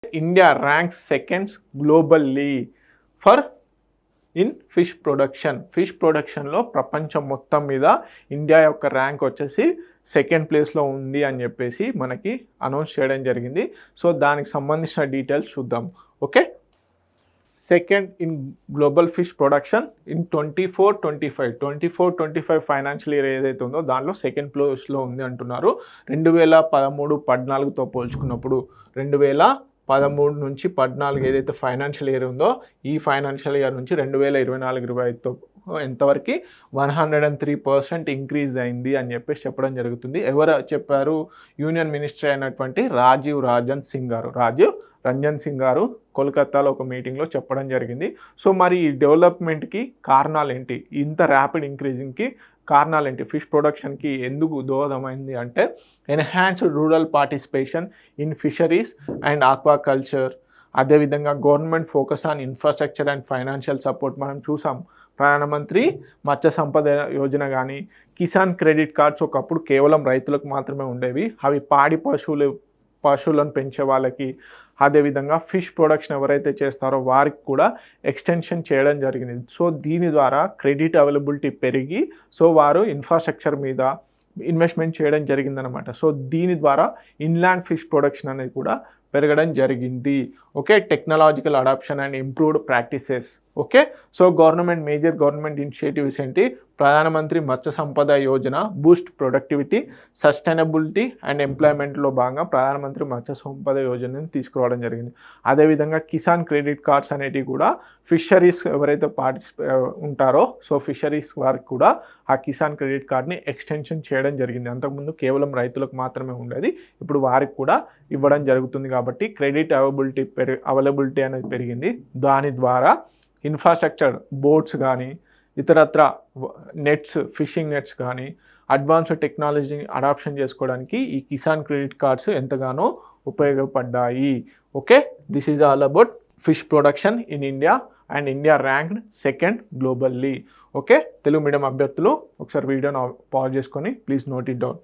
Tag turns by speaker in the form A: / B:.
A: India ranks seconds globally for in fish ప్రొడక్షన్లో ప్రపంచం మొత్తం మీద ఇండియా యొక్క ర్యాంక్ వచ్చేసి సెకండ్ ప్లేస్లో ఉంది అని చెప్పేసి మనకి అనౌన్స్ చేయడం జరిగింది. సో దానికి సంబంధించిన డీటెయిల్స్ చూద్దాం. Okay, second in global fish production in 24-25 financial year ఏదైతే ఉందో దానిలో సెకండ్ ప్లేస్లో ఉంది అంటున్నారు. 2013-14తో పోల్చుకున్నప్పుడు 2013 నుంచి 14 ఏదైతే ఫైనాన్షియల్ ఇయర్ ఉందో ఈ ఫైనాన్షియల్ ఇయర్ నుంచి 2024-25తో ఎంతవరకు 103% ఇంక్రీజ్ అయింది అని చెప్పేసి చెప్పడం జరుగుతుంది. ఎవరు చెప్పారు? యూనియన్ మినిస్టర్ అయినటువంటి రాజీవ్ రంజన్ సింగ్ గారు కోల్కతాలో ఒక మీటింగ్లో చెప్పడం జరిగింది. సో మరి ఈ డెవలప్మెంట్కి కారణాలు ఏంటి? ఇంత ర్యాపిడ్ ఇంక్రీజింగ్కి కారణాలు ఏంటి? ఫిష్ ప్రొడక్షన్కి ఎందుకు దోహదమైంది అంటే enhanced rural participation in fisheries and aquaculture, అదేవిధంగా government focus on infrastructure and financial support. మనం చూసాం ప్రధానమంత్రి మత్స్య సంపద యోజన కానీ కిసాన్ క్రెడిట్ కార్డ్స్ ఒకప్పుడు కేవలం రైతులకు మాత్రమే ఉండేవి. అవి పాడి పశువులను పెంచే వాళ్ళకి, అదేవిధంగా ఫిష్ ప్రొడక్షన్ ఎవరైతే చేస్తారో వారికి కూడా ఎక్స్టెన్షన్ చేయడం జరిగింది. సో దీని ద్వారా క్రెడిట్ అవైలబిలిటీ పెరిగి సో వారు ఇన్ఫ్రాస్ట్రక్చర్ మీద ఇన్వెస్ట్మెంట్ చేయడం జరిగిందనమాట. సో దీని ద్వారా ఇన్లాండ్ ఫిష్ ప్రొడక్షన్ అనేది కూడా పెరగడం జరిగింది. Okay, technological adoption and improved practices. Okay, so major government initiatives ఏంటి? Pradhan Mantri Matsya Sampada Yojana boost productivity, sustainability and ఎంప్లాయ్మెంట్లో భాగంగా ప్రధానమంత్రి మత్స్య సంపద యోజనని తీసుకురావడం జరిగింది. అదేవిధంగా కిసాన్ క్రెడిట్ కార్డ్స్ అనేటివి కూడా ఫిషరీస్ ఎవరైతే ఉంటారో సో ఫిషరీస్ వారికి కూడా ఆ కిసాన్ క్రెడిట్ కార్డ్ని ఎక్స్టెన్షన్ చేయడం జరిగింది. అంతకుముందు కేవలం రైతులకు మాత్రమే ఉండేది, ఇప్పుడు వారికి కూడా ఇవ్వడం జరుగుతుంది. కాబట్టి క్రెడిట్ అవైలబిలిటీ అనేది పెరిగింది. దాని ద్వారా ఇన్ఫ్రాస్ట్రక్చర్, బోట్స్ కానీ ఇతరత్ర నెట్స్, ఫిషింగ్ నెట్స్ కానీ అడ్వాన్స్డ్ టెక్నాలజీని అడాప్షన్ చేసుకోవడానికి ఈ కిసాన్ క్రెడిట్ కార్డ్స్ ఎంతగానో ఉపయోగపడ్డాయి. Okay, this is all about fish production in India and India ranked second globally. Okay, Telugu medium అభ్యర్థులు ఒకసారి వీడియోని పాజ్ చేసుకొని ప్లీజ్ నోట్ ఇట్ డౌన్.